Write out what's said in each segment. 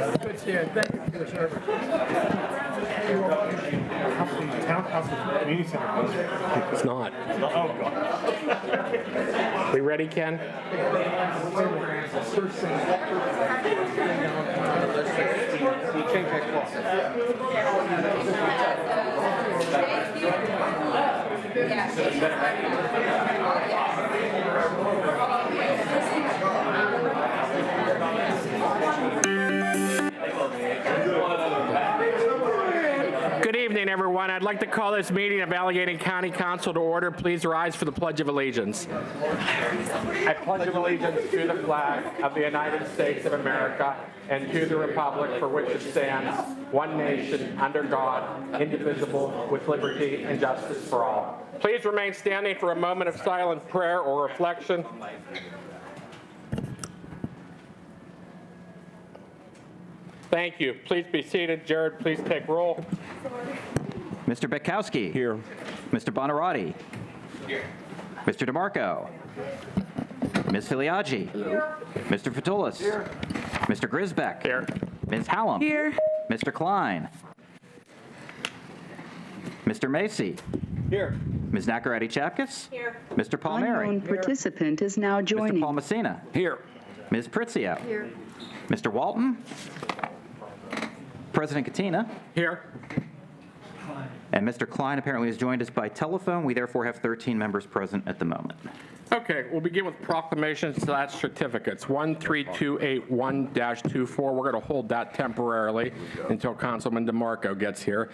Good seeing you. Thank you for your service. Townhouse Community Center. It's not. Oh, God. We ready, Ken? Good evening, everyone. I'd like to call this meeting of Allegheny County Council to order. Please rise for the Pledge of Allegiance. I pledge allegiance to the flag of the United States of America and to the republic for which it stands, one nation, under God, indivisible, with liberty and justice for all. Please remain standing for a moment of silent prayer or reflection. Thank you. Please be seated. Jared, please take roll. Mr. Bekowski. Here. Mr. Bonarotti. Here. Mr. DeMarco. Ms. Filiaggi. Here. Mr. Fatulis. Here. Mr. Grisbeck. Here. Ms. Hallam. Here. Mr. Klein. Mr. Macy. Here. Ms. Nacarati-Chapkus. Here. Mr. Palmieri. Unknown participant is now Mr. joining. Paul Messina. Here. Ms. Pritzio. Here. Mr. Walton. President Katina. Here. And Mr. Klein apparently has joined us by telephone. We therefore have 13 members present at the moment. Okay, we'll begin with proclamations/certificates. 13281-24. We're going to hold that temporarily until Councilman DeMarco gets here.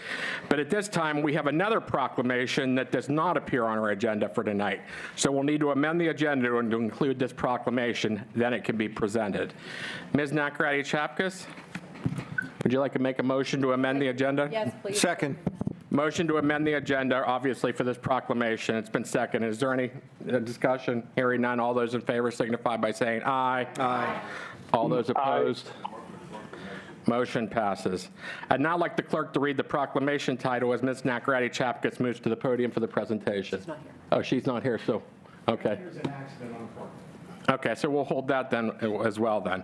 But at this time, we have another proclamation that does not appear on our agenda for tonight. So we'll need to amend the agenda to include this proclamation. Then it can be presented. Ms. Nacarati-Chapkus, would you like to make a motion to amend the agenda? Yes, please. Second. Motion to amend the agenda, obviously, for this proclamation. It's been seconded. Is there any discussion? Hearing none. All those in favor signify by saying aye. Aye. All those opposed? Motion passes. I'd now like the clerk to read the proclamation title as Ms. Nacarati-Chapkus moves to the podium for the presentation. She's not here. Oh, she's not here, so, okay. There's an accident on the floor. Okay, so we'll hold that then as well then.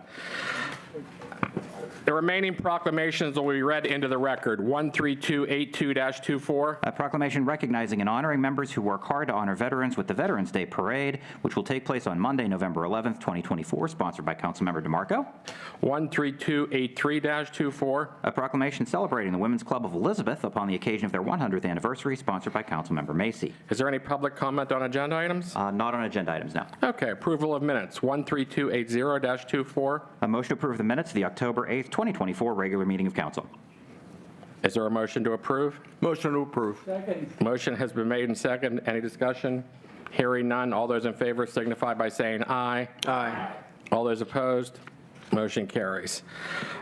The remaining proclamations will be read into the record. 13282-24. A proclamation recognizing and honoring members who work hard to honor veterans with the Veterans Day Parade, which will take place on Monday, November 11th, 2024, sponsored by Councilmember DeMarco. 13283-24. A proclamation celebrating the Women's Club of Elizabeth upon the occasion of their 100th anniversary, sponsored by Councilmember Macy. Is there any public comment on agenda items? Not on agenda items, no. Okay, approval of minutes. 13280-24. A motion to approve the minutes of the October 8th, 2024 regular meeting of council. Is there a motion to approve? Motion to approve. Motion has been made and seconded. Any discussion? Hearing none. All those in favor signify by saying aye. Aye. All those opposed? Motion carries.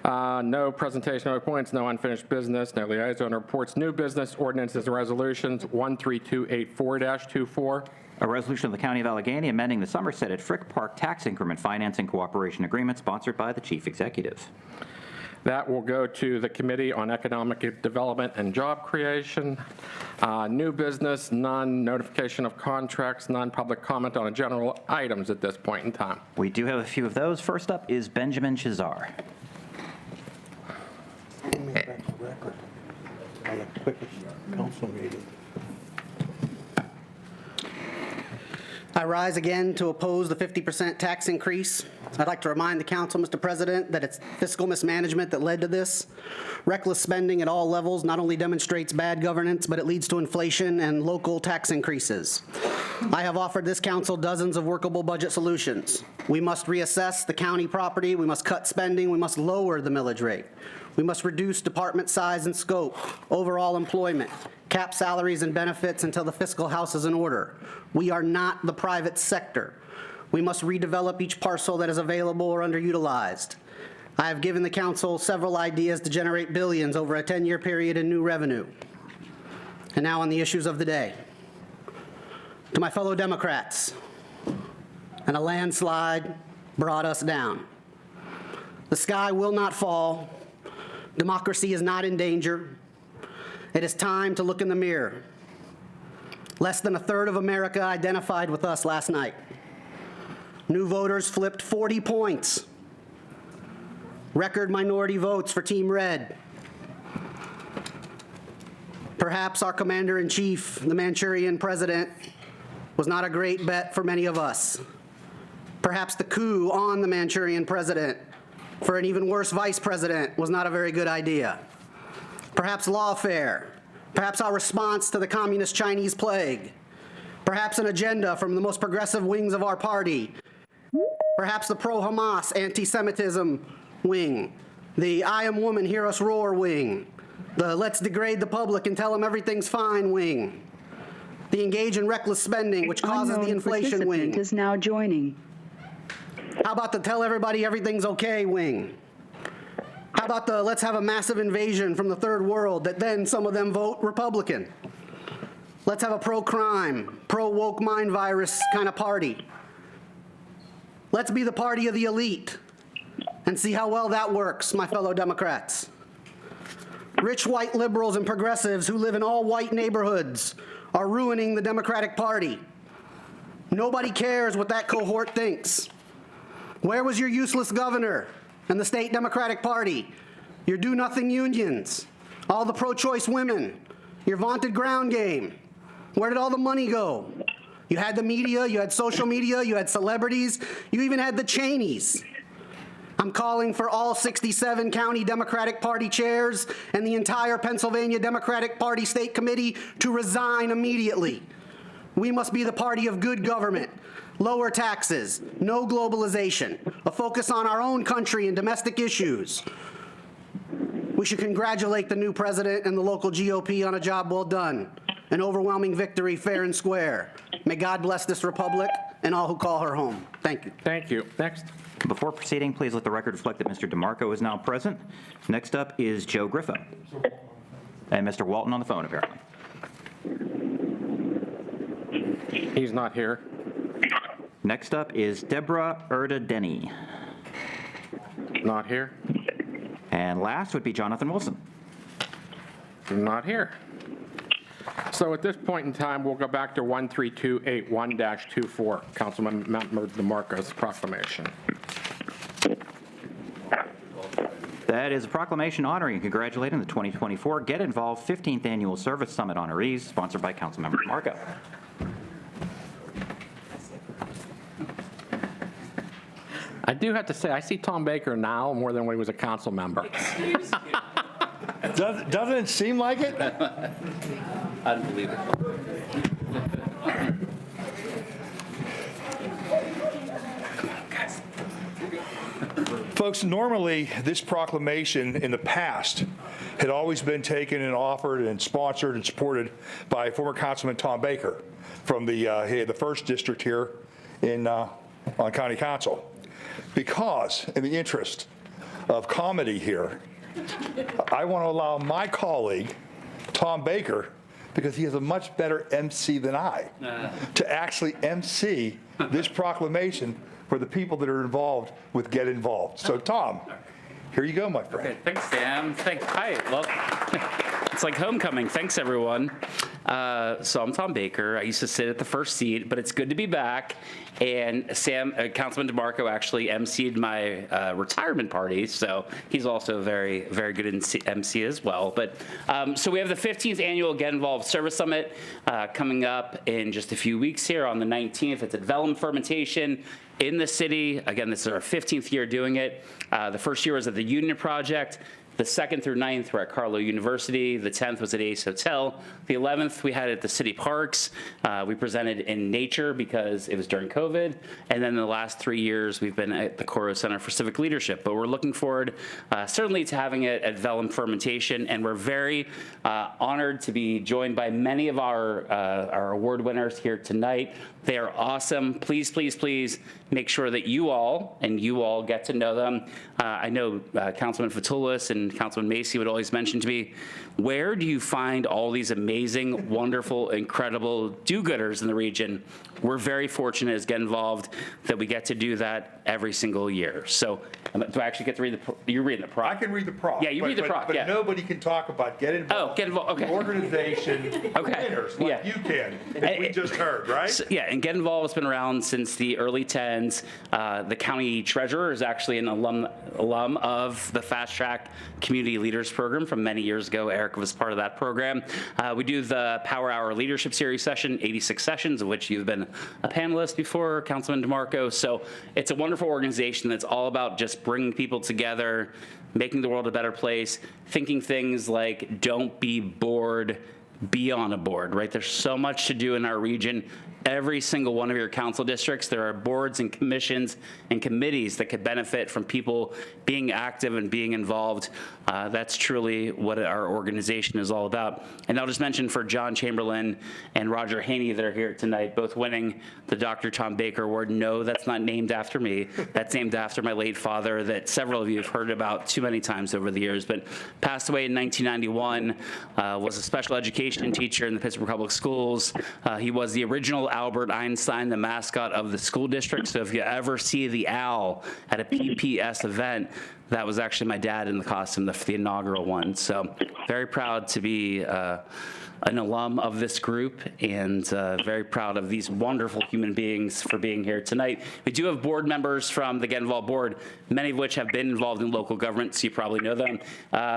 No presentation of points, no unfinished business, no liaison reports, new business, ordinances and resolutions. 13284-24. A resolution of the County of Allegheny amending the Somerset at Frick Park tax increment financing cooperation agreement, sponsored by the Chief Executive. That will go to the Committee on Economic Development and Job Creation. New business, none. Notification of contracts, non-public comment on general items at this point in time. We do have a few of those. First up is Benjamin Chazar. Council meeting. I rise again to oppose the 50% tax increase. I'd like to remind the council, Mr. President, that it's fiscal mismanagement that led to this. Reckless spending at all levels not only demonstrates bad governance, but it leads to inflation and local tax increases. I have offered this council dozens of workable budget solutions. We must reassess the county property, we must cut spending, we must lower the millage rate. We must reduce department size and scope, overall employment, cap salaries and benefits until the fiscal house is in order. We are not the private sector. We must redevelop each parcel that is available or underutilized. I have given the council several ideas to generate billions over a 10-year period in new revenue. And now on the issues of the day. To my fellow Democrats, and a landslide brought us down. The sky will not fall. Democracy is not in danger. It is time to look in the mirror. Less than a third of America identified with us last night. New voters flipped 40 points. Record minority votes for Team Red. Perhaps our commander-in-chief, the Manchurian president, was not a great bet for many of us. Perhaps the coup on the Manchurian president for an even worse vice president was not a very good idea. Perhaps lawfare. Perhaps our response to the communist Chinese plague. Perhaps an agenda from the most progressive wings of our party. Perhaps the pro-Hamas anti-Semitism wing. The I am woman, hear us roar wing. The let's degrade the public and tell them everything's fine wing. The engage in reckless spending, which causes the inflation wing. Is now joining. How about the tell everybody everything's okay wing? How about the let's have a massive invasion from the third world that then some of them vote Republican? Let's have a pro-crime, pro-woke mind virus kind of party. Let's be the party of the elite and see how well that works, my fellow Democrats. Rich white liberals and progressives who live in all white neighborhoods are ruining the Democratic Party. Nobody cares what that cohort thinks. Where was your useless governor and the state Democratic Party? Your do-nothing unions, all the pro-choice women, your vaunted ground game. Where did all the money go? You had the media, you had social media, you had celebrities, you even had the Cheneys. I'm calling for all 67 county Democratic Party chairs and the entire Pennsylvania Democratic Party State Committee to resign immediately. We must be the party of good government, lower taxes, no globalization, a focus on our own country and domestic issues. We should congratulate the new president and the local GOP on a job well done, an overwhelming victory fair and square. May God bless this republic and all who call her home. Thank you. Thank you. Next. Before proceeding, please let the record reflect that Mr. DeMarco is now present. Next up is Joe Griffo. And Mr. Walton on the phone, apparently. He's not here. Next up is Deborah Erda Denny. Not here. And last would be Jonathan Wilson. Not here. So at this point in time, we'll go back to 13281-24, Councilmember DeMarco's proclamation. That is a proclamation honoring and congratulating the 2024 Get Involved 15th Annual Service Summit honorees, sponsored by Councilmember DeMarco. I do have to say, I see Tom Baker now more than when he was a council member. Doesn't it seem like it? Unbelievable. Folks, normally this proclamation in the past had always been taken and offered and sponsored and supported by former Councilman Tom Baker from the 1st District here on County Council. Because, in the interest of comedy here, I want to allow my colleague, Tom Baker, because he is a much better MC than I, to actually MC this proclamation for the people that are involved with Get Involved. So, Tom, here you go, my friend. Okay, thanks, Sam. Thanks. Hi. Well, it's like homecoming. Thanks, everyone. So I'm Tom Baker. I used to sit at the first seat, but it's good to be back. And Sam, Councilman DeMarco actually emceed my retirement party, so he's also a very, very good MC as well. But so we have the 15th annual Get Involved Service Summit coming up in just a few weeks here on the 19th. It's at Vellum Fermentation in the city. Again, this is our 15th year doing it. The first year was at the Union Project. The 2nd through 9th were at Carlow University. The 10th was at Ace Hotel. The 11th we had at the city parks. We presented in nature because it was during COVID. And then the last 3 years we've been at the Coro Center for Civic Leadership. But we're looking forward certainly to having it at Vellum Fermentation. And we're very honored to be joined by many of our award winners here tonight. They are awesome. Please, please, please make sure that you all get to know them. I know Councilman Fatulis and and Councilman Macy would always mention to me, where do you find all these amazing, wonderful, incredible do-gooders in the region? We're very fortunate as Get Involved that we get to do that every single year. So do I actually get to read you're reading the prop? I can read the prop. Yeah, you read the prop, But yeah. nobody can talk about Get Involved. Oh, Get Involved, okay. The organization Okay, winners like yeah. you can, as we just heard, right? So, yeah, and Get Involved has been around since the early 10s. The county treasurer is actually an alum of the Fast Track Community Leaders Program from many years ago. Eric was part of that program. We do the Power Hour Leadership Series session, 86 sessions, of which you've been a panelist before, Councilman DeMarco. So it's a wonderful organization that's all about just bringing people together, making the world a better place, thinking things like don't be bored, be on a board, right? There's so much to do in our region. Every single one of your council districts, there are boards and commissions and committees that could benefit from people being active and being involved. That's truly what our organization is all about. And I'll just mention for John Chamberlain and Roger Haney that are here tonight, both winning the Dr. Tom Baker Award. No, that's not named after me. That's named after my late father that several of you have heard about too many times over the years, but passed away in 1991, was a special education teacher in the Pittsburgh Public Schools. He was the original Albert Einstein, the mascot of the school district. So if you ever see the owl at a PPS event, that was actually my dad in the costume, the inaugural one. So very proud to be an alum of this group, and very proud of these wonderful human beings for being here tonight. We do have board members from the Get Involved board, many of which have been involved in local government, so you probably know them.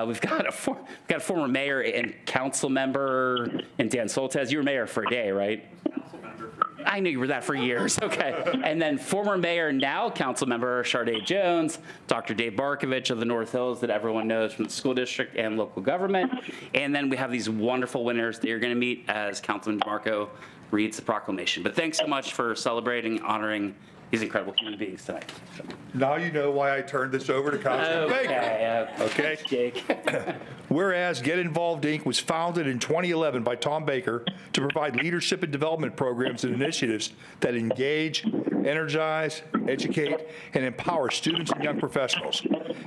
We've got a former mayor and council member, and Dan Soltesz. You were mayor for a day, right? I knew you were that for years. Okay. And then former mayor, now council member Sharday Jones, Dr. Dave Barkovich of the North Hills that everyone knows from the school district and local government. And then we have these wonderful winners that you're going to meet as Councilman DeMarco reads the proclamation. But thanks so much for celebrating, honoring these incredible human beings tonight. Now you know why I turned this over to Councilman Baker. Okay. Jake. Whereas Get Involved, Inc. was founded in 2011 by Tom Baker to provide leadership and development programs and initiatives that engage, energize, educate, and empower students and young professionals.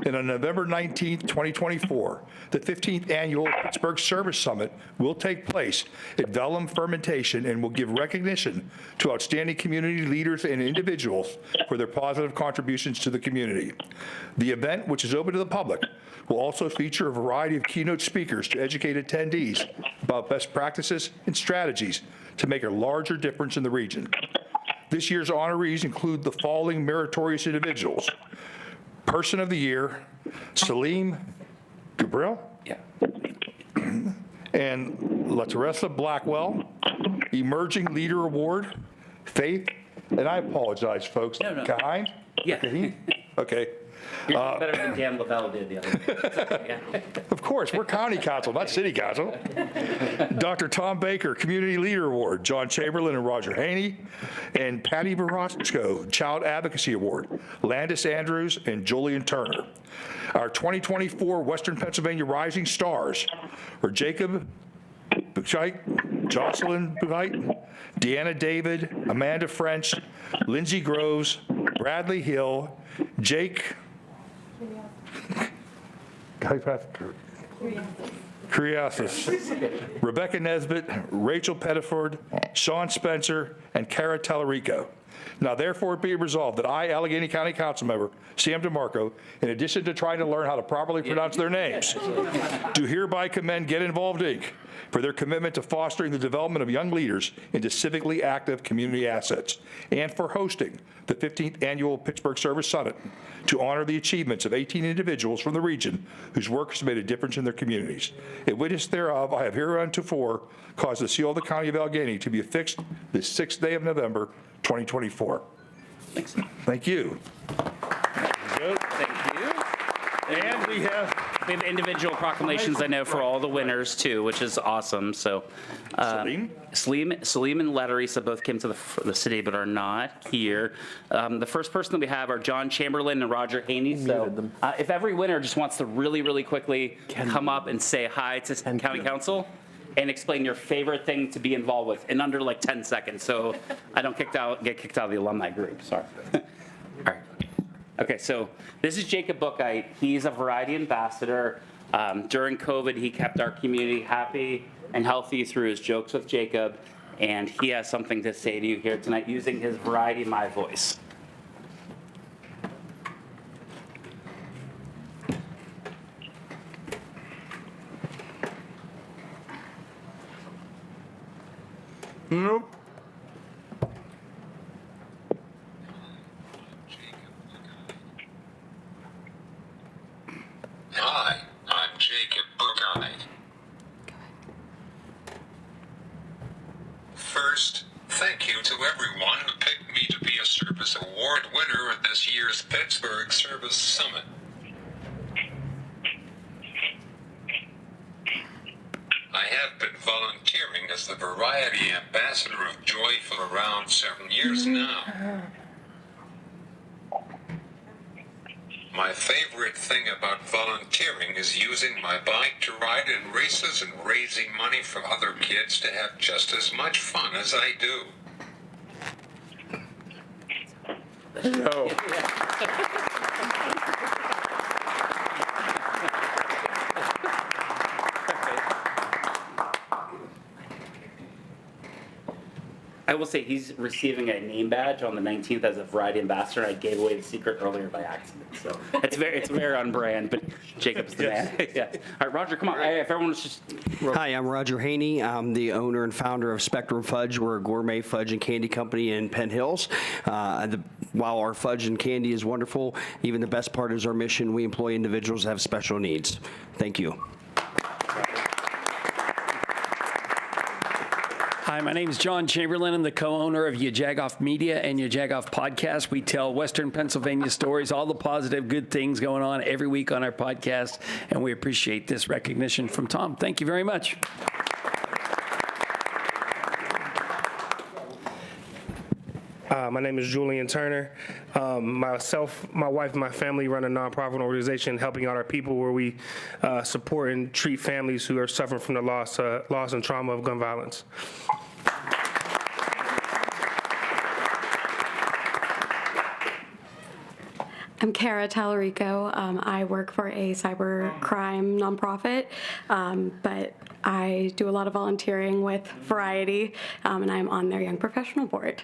And on November 19th, 2024, the 15th Annual Pittsburgh Service Summit will take place at Vellum Fermentation and will give recognition to outstanding community leaders and individuals for their positive contributions to the community. The event, which is open to the public, will also feature a variety of keynote speakers to educate attendees about best practices and strategies to make a larger difference in the region. This year's honorees include the following meritorious individuals. Person of the Year, Salim Gabriel. Yeah. And LaTeresa Blackwell, Emerging Leader Award, Faith, and I apologize, folks. No. Kahin? Yeah. Kahin? Okay. You're better than Dan Lavelle did the other day. It's okay, yeah. Of course, we're county council, not city council. Dr. Tom Baker, Community Leader Award, John Chamberlain and Roger Haney, and Patty Verosco, Child Advocacy Award, Landis Andrews and Julian Turner. Our 2024 Western Pennsylvania Rising Stars are Jacob Buchheit, Jocelyn Buchheit, Deanna David, Amanda French, Lindsay Groves, Bradley Hill, Jake Criasis, Rebecca Nesbitt, Rachel Pettiford, Sean Spencer, and Cara Tallarico. Now therefore be it resolved that I, Allegheny County Council Member Sam DeMarco, in addition to trying to learn how to properly pronounce their names, do hereby commend Get Involved, Inc. for their commitment to fostering the development of young leaders into civically active community assets, and for hosting the 15th Annual Pittsburgh Service Summit to honor the achievements of 18 individuals from the region whose work has made a difference in their communities. In witness thereof, I have hereunto caused the seal of the County of Allegheny to be affixed this 6th day of November, 2024. Thanks. Thank you. Thank you. And we have We have individual proclamations, I know, for all the winners, too, which is awesome. So Salim. Salim and Laterisa both came to the city but are not here. The first person that we have are John Chamberlain and Roger Haney. So if every winner just wants to really, really quickly come up and say hi to County Council and explain your favorite thing to be involved with in under like 10 seconds, so I don't get kicked out of the alumni group. Sorry. All right. Okay, so this is Jacob Buchheit. He's a variety ambassador. During COVID, he kept our community happy and healthy through his jokes with Jacob, and he has something to say to you here tonight using his Variety My Voice. Nope. Hi, I'm Jacob Buckeye. First, thank you to everyone who picked me to be a Service Award winner at this year's Pittsburgh Service Summit. I have been volunteering as the Variety Ambassador of Joy for around 7 years now. My favorite thing about volunteering is using my bike to ride in races and raising money for other kids to have just as much fun as I do. No. I will say he's receiving a name badge on the 19th as a Variety Ambassador. I gave away the secret earlier by accident, so it's very on brand. But Jacob's the man. Yeah. All right, Roger, come on. Hey, if everyone was just. Hi, I'm Roger Haney. I'm the owner and founder of Spectrum Fudge. We're a gourmet fudge and candy company in Penn Hills. While our fudge and candy is wonderful, even the best part is our mission. We employ individuals that have special needs. Thank you. Hi, my name is John Chamberlain. I'm the co-owner of Yajagoff Media and Yajagoff Podcast. We tell Western Pennsylvania stories, all the positive, good things going on every week on our podcast, and we appreciate this recognition from Tom. Thank you very much. My name is Julian Turner. Myself, my wife, and my family run a nonprofit organization helping out our people where we support and treat families who are suffering from the loss and trauma of gun violence. I'm Kara Tallarico. I work for a cybercrime nonprofit, but I do a lot of volunteering with Variety, and I'm on their Young Professional Board.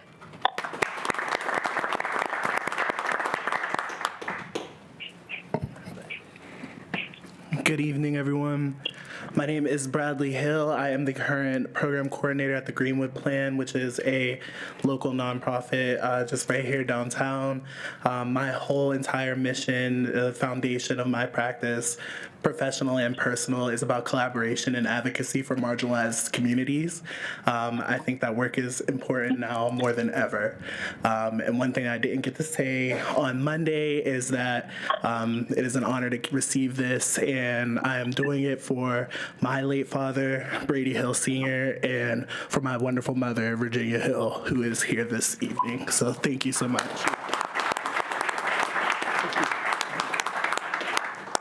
Good evening, everyone. My name is Bradley Hill. I am the current program coordinator at the Greenwood Plan, which is a local nonprofit just right here downtown. My whole entire mission, the foundation of my practice, professional and personal, is about collaboration and advocacy for marginalized communities. I think that work is important now more than ever. And one thing I didn't get to say on Monday is that it is an honor to receive this, and I am doing it for my late father, Brady Hill Sr., and for my wonderful mother, Virginia Hill, who is here this evening. So thank you so much.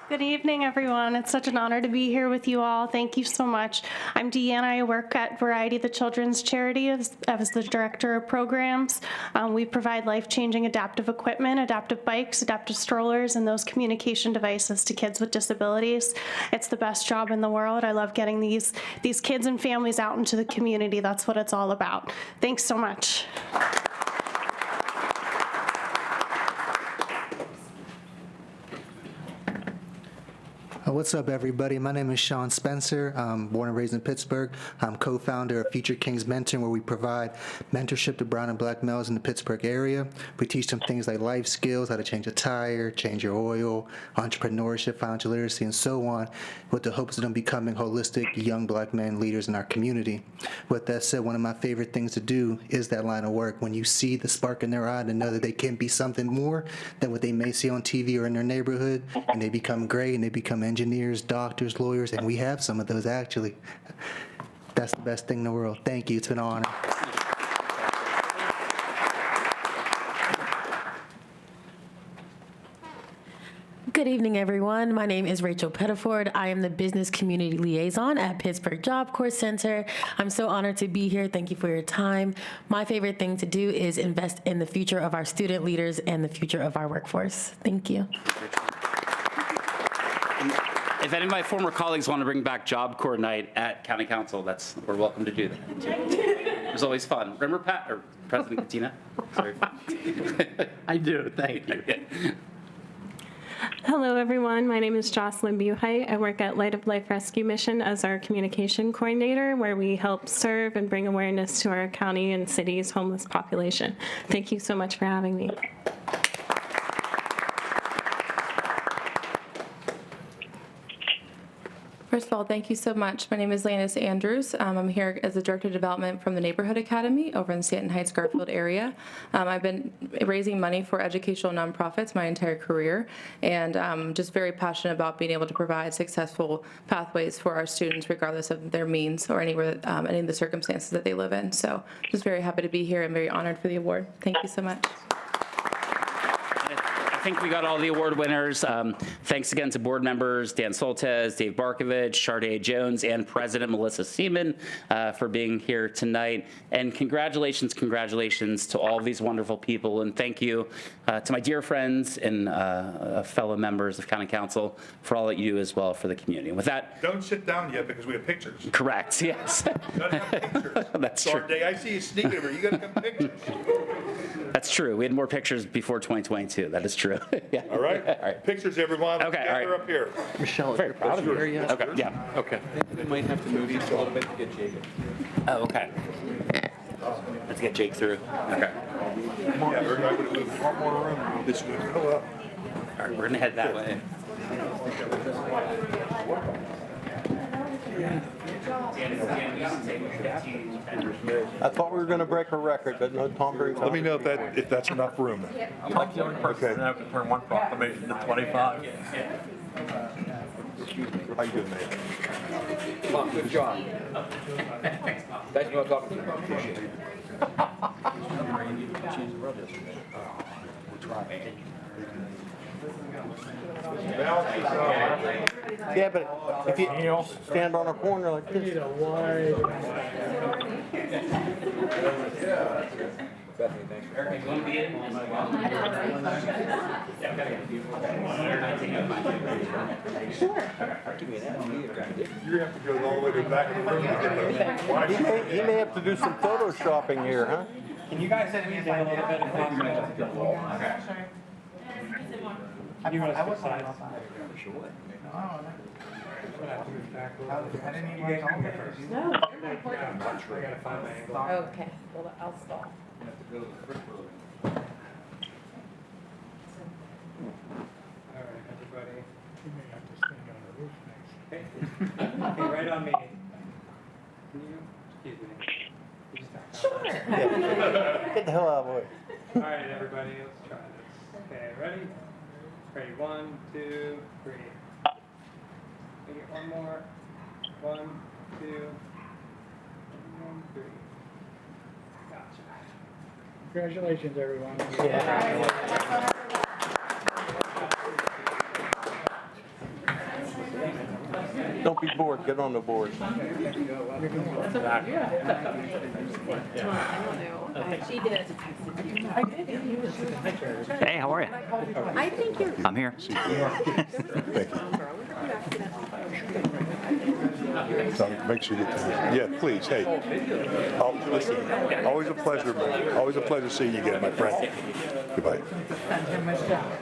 Good evening, everyone. It's such an honor to be here with you all. Thank you so much. I'm Deanna. I work at Variety, the children's charity, as the director of programs. We provide life-changing adaptive equipment, adaptive bikes, adaptive strollers, and those communication devices to kids with disabilities. It's the best job in the world. I love getting these kids and families out into the community. That's what it's all about. Thanks so much. What's up, everybody? My name is Sean Spencer. I'm born and raised in Pittsburgh. I'm co-founder of Future Kings Mentoring, where we provide mentorship to brown and black males in the Pittsburgh area. We teach them things like life skills, how to change a tire, change your oil, entrepreneurship, financial literacy, and so on, with the hopes of them becoming holistic young black men leaders in our community. With that said, one of my favorite things to do is that line of work. When you see the spark in their eye to know that they can be something more than what they may see on TV or in their neighborhood, and they become great and they become engineers, doctors, lawyers, and we have some of those actually. That's the best thing in the world. Thank you. It's been an honor. Good evening, everyone. My name is Rachel Pettiford. I am the Business Community Liaison at Pittsburgh Job Corps Center. I'm so honored to be here. Thank you for your time. My favorite thing to do is invest in the future of our student leaders and the future of our workforce. Thank you. If any of my former colleagues want to bring back Job Corps night at County Council, we're welcome to do that. It was always fun. Remember President Katina? Sorry. I do, thank you. Hello, everyone. My name is Jocelyn Buhite. I work at Light of Life Rescue Mission as our communication coordinator, where we help serve and bring awareness to our county and city's homeless population. Thank you so much for having me. First of all, thank you so much. My name is Landis Andrews. I'm here as the Director of Development from the Neighborhood Academy over in the Stanton Heights Garfield area. I've been raising money for educational nonprofits my entire career, and I'm just very passionate about being able to provide successful pathways for our students regardless of their means or any of the circumstances that they live in. So just very happy to be here and very honored for the award. Thank you so much. I think we got all the award winners. Thanks again to board members Dan Soltesz, Dave Barkovich, Sharday Jones, and President Melissa Seaman for being here tonight. And congratulations to all of these wonderful people. And thank you to my dear friends and fellow members of County Council for all that you do as well for the community. With that, Don't sit down yet because we have pictures. correct, yes. That's true. Sharday, I see you sneaking over. You got to come pictures. That's true. We had more pictures before 2022. That is true. Yeah. All right? Pictures, everyone. Okay, all right. Gather up here. Michelle, Very proud of you. Okay, yeah. Okay. We might have to move these a little bit to get Jacob. Oh, okay. Let's get Jake through. Okay. Yeah, we're going to move one more room. This way. Go up. All right, we're going to head that way. I thought we were going to break a record, but no, Tom brings Let me know if that's enough room. I'm like the only person that can turn one proclamation to 25. How you doing, man? Good job. Thanks for talking to me. Appreciate it. Yeah, but if you stand on a corner like this. You have to go all the way to the back of the room to get those. He may have to do some photoshopping here, huh? Can you guys send me a little bit of I was Okay, well, I'll stall. Okay, right on me. Can you, excuse me. Sure. Get the hell out of the way. All right, everybody, let's try this. Okay, ready? Ready, 1, 2, 3. Can we get one more? 1, 2, 1, 3. Gotcha. Congratulations, everyone. Don't be bored. Get on the board. She did. I did. Hey, how are you? I think you're. I'm here. So make sure you get to this. Yeah, please. Hey, listen, always a pleasure, man. Always a pleasure seeing you again, my friend. Goodbye.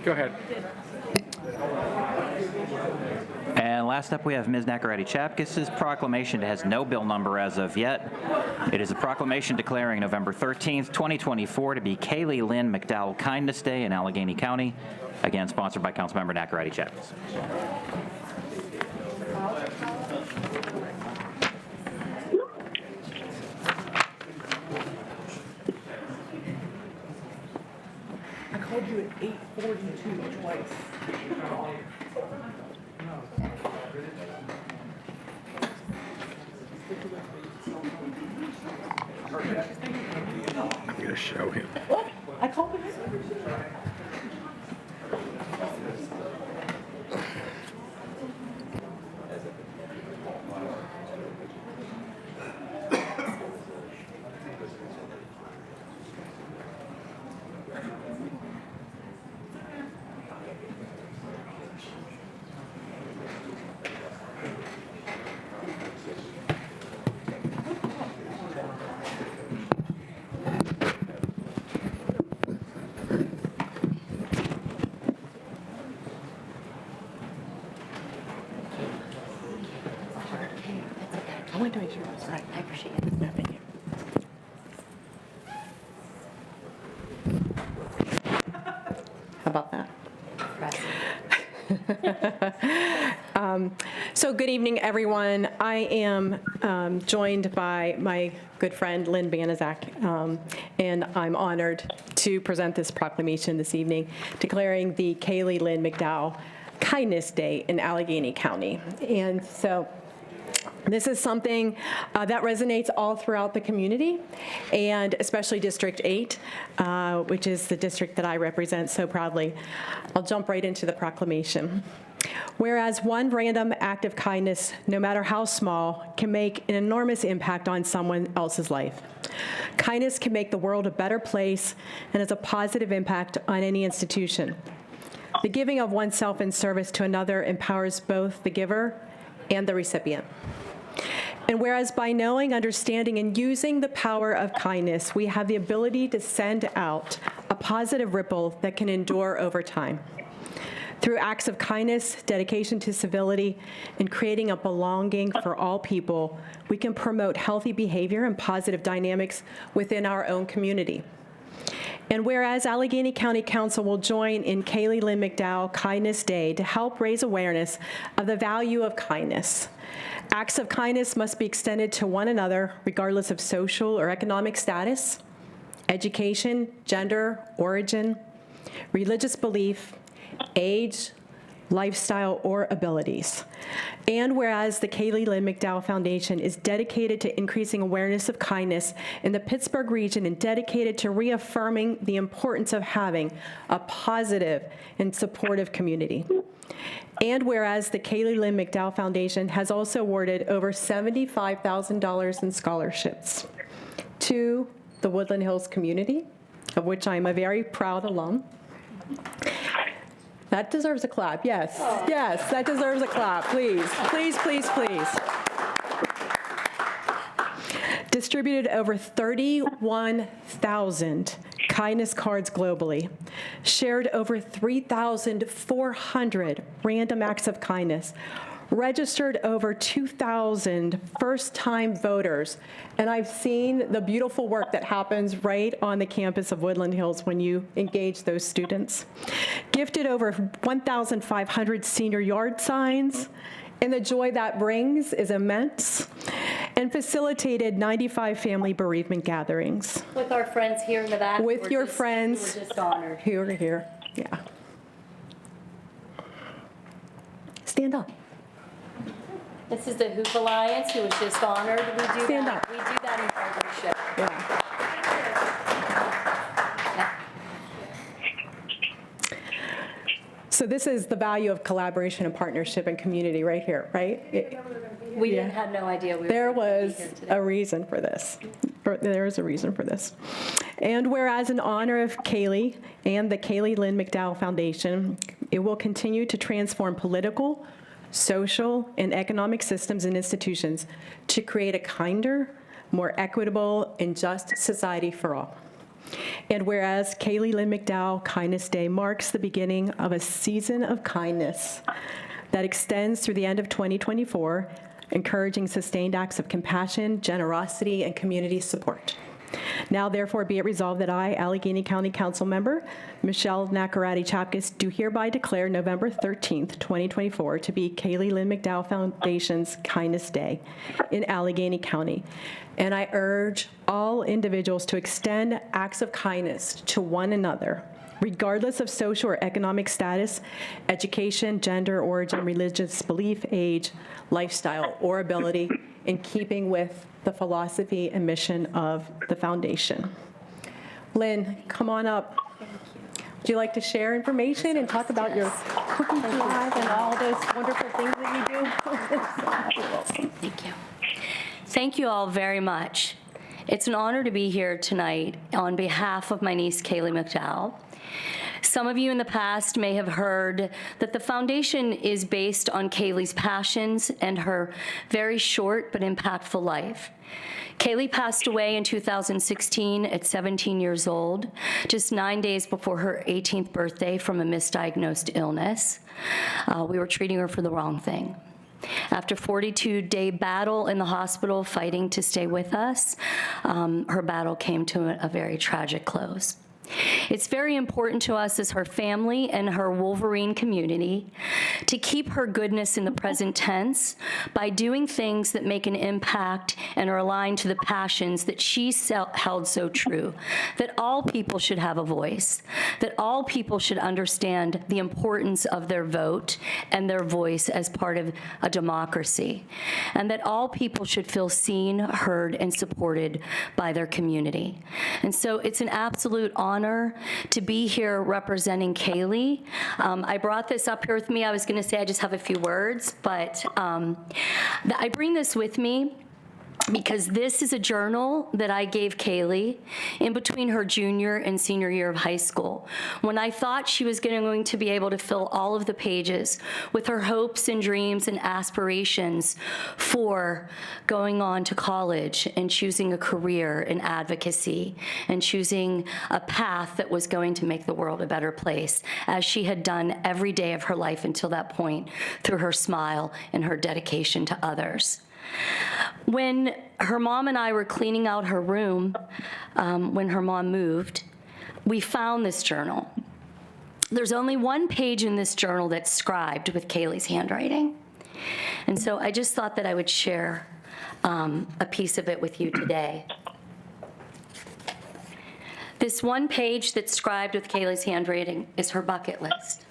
Go ahead. And last up, we have Ms. Nakaradi-Chapkis's proclamation. It has no bill number as of yet. It is a proclamation declaring November 13th, 2024 to be Kaylee Lynn McDowell Kindness Day in Allegheny County. Again, sponsored by Councilmember Nakaradi-Chapkis. I called you at 8:42 twice. I'm going to show him. Oh, I called him. wanted to make sure it was right. I appreciate it. Yeah, thank you. How about that? So good evening, everyone. I am joined by my good friend Lynn Banaszak, and I'm honored to present this proclamation this evening declaring the Kaylee Lynn McDowell Kindness Day in Allegheny County. And so this is something that resonates all throughout the community, and especially District 8, which is the district that I represent so proudly. I'll jump right into the proclamation. Whereas one random act of kindness, no matter how small, can make an enormous impact on someone else's life. Kindness can make the world a better place and has a positive impact on any institution. The giving of oneself in service to another empowers both the giver and the recipient. And whereas by knowing, understanding, and using the power of kindness, we have the ability to send out a positive ripple that can endure over time. Through acts of kindness, dedication to civility, and creating a belonging for all people, we can promote healthy behavior and positive dynamics within our own community. And whereas Allegheny County Council will join in Kaylee Lynn McDowell Kindness Day to help raise awareness of the value of kindness. Acts of kindness must be extended to one another regardless of social or economic status, education, gender, origin, religious belief, age, lifestyle, or abilities. And whereas the Kaylee Lynn McDowell Foundation is dedicated to increasing awareness of kindness in the Pittsburgh region and dedicated to reaffirming the importance of having a positive and supportive community. And whereas the Kaylee Lynn McDowell Foundation has also awarded over $75,000 in scholarships to the Woodland Hills community, of which I am a very proud alum. That deserves a clap, yes. Yes, that deserves a clap, please. Please, please, please. Distributed over 31,000 kindness cards globally, shared over 3,400 random acts of kindness, registered over 2,000 first-time voters, and I've seen the beautiful work that happens right on the campus of Woodland Hills when you engage those students. Gifted over 1,500 senior yard signs, and the joy that brings is immense, and facilitated 95 family bereavement gatherings. With our friends here in the back. With your friends. We're just honored. Here, yeah. Stand up. This is the Hoop Alliance, who was just honored. We do Stand that. up. We do that in partnership. Yeah. So this is the value of collaboration and partnership and community right here, right? We had no idea we were There going to be was here today. a reason for this. There is a reason for this. And whereas in honor of Kaylee and the Kaylee Lynn McDowell Foundation, it will continue to transform political, social, and economic systems and institutions to create a kinder, more equitable, and just society for all. And whereas Kaylee Lynn McDowell Kindness Day marks the beginning of a season of kindness that extends through the end of 2024, encouraging sustained acts of compassion, generosity, and community support. Now, therefore, be it resolved that I, Allegheny County Council Member Michelle Nacarati Chapkus, do hereby declare November 13th, 2024 to be Kaylee Lynn McDowell Foundation's Kindness Day in Allegheny County. And I urge all individuals to extend acts of kindness to one another, regardless of social or economic status, education, gender, origin, religious belief, age, lifestyle, or ability, in keeping with the philosophy and mission of the foundation. Lynn, come on up. Would you like to share information and talk about your cookie drive and all those wonderful things that you do? Thank you. Thank you all very much. It's an honor to be here tonight on behalf of my niece, Kaylee McDowell. Some of you in the past may have heard that the foundation is based on Kaylee's passions and her very short but impactful life. Kaylee passed away in 2016 at 17 years old, just 9 days before her 18th birthday from a misdiagnosed illness. We were treating her for the wrong thing. After a 42-day battle in the hospital fighting to stay with us, her battle came to a very tragic close. It's very important to us as her family and her Wolverine community to keep her goodness in the present tense by doing things that make an impact and are aligned to the passions that she held so true, that all people should have a voice, that all people should understand the importance of their vote and their voice as part of a democracy, and that all people should feel seen, heard, and supported by their community. And so it's an absolute honor to be here representing Kaylee. I brought this up here with me. I was going to say I just have a few words, but I bring this with me because this is a journal that I gave Kaylee in between her junior and senior year of high school, when I thought she was going to be able to fill all of the pages with her hopes and dreams and aspirations for going on to college and choosing a career in advocacy and choosing a path that was going to make the world a better place, as she had done every day of her life until that point through her smile and her dedication to others. When her mom and I were cleaning out her room, when her mom moved, we found this journal. There's only one page in this journal that's scribed with Kaylee's handwriting. And so I just thought that I would share a piece of it with you today. This one page that's scribed with Kaylee's handwriting is her bucket list.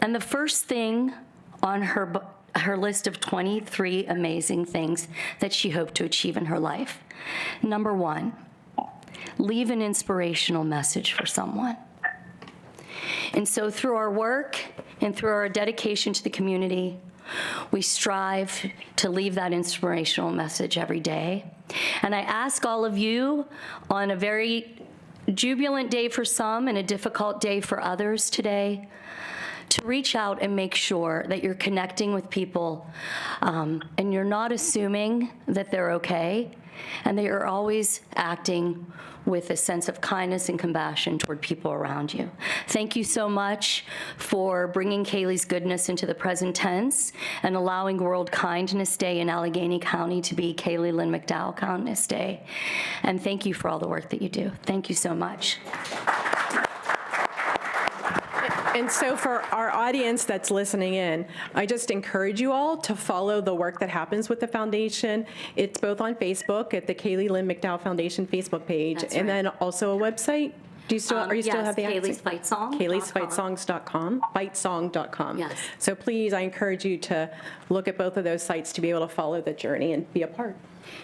And the first thing on her list of 23 amazing things that she hoped to achieve in her life. Number 1, leave an inspirational message for someone. And so through our work and through our dedication to the community, we strive to leave that inspirational message every day. And I ask all of you, on a very jubilant day for some and a difficult day for others today, to reach out and make sure that you're connecting with people and you're not assuming that they're okay, and that you're always acting with a sense of kindness and compassion toward people around you. Thank you so much for bringing Kaylee's goodness into the present tense and allowing World Kindness Day in Allegheny County to be Kaylee Lynn McDowell Kindness Day. And thank you for all the work that you do. Thank you so much. And so for our audience that's listening in, I just encourage you all to follow the work that happens with the foundation. It's both on Facebook at the Kaylee Lynn McDowell Foundation Facebook page, and then also a website. Do you still, are you still have the Kaylee's Fight Song. Kaylee'sFightSongs.com, FightSong.com. Yes. So please, I encourage you to look at both of those sites to be able to follow the journey and be a part.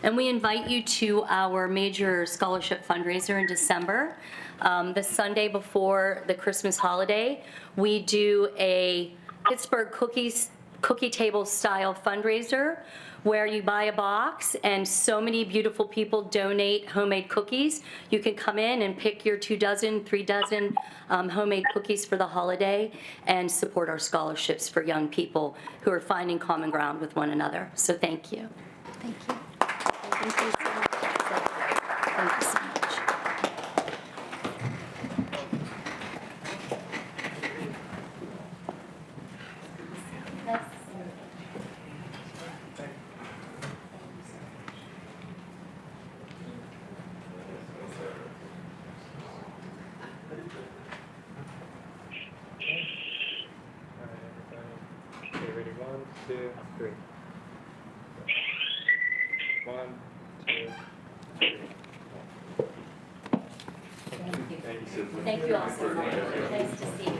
And we invite you to our major scholarship fundraiser in December. The Sunday before the Christmas holiday, we do a Pittsburgh cookie table style fundraiser where you buy a box and so many beautiful people donate homemade cookies. You can come in and pick your 2 dozen, 3 dozen homemade cookies for the holiday and support our scholarships for young people who are finding common ground with one another. So thank you. Thank you. Thank you so much. Thank you so much. Okay, ready? 1, 2, 3. 1, 2, 3. Thank you all so much. Nice to see you.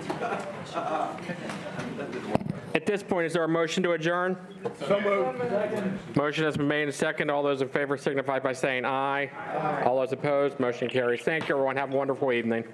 At this point, is there a motion to adjourn? So moved. Motion has been made and seconded. All those in favor signify by saying aye. All those opposed, motion carries. Thank you, everyone. Have a wonderful evening.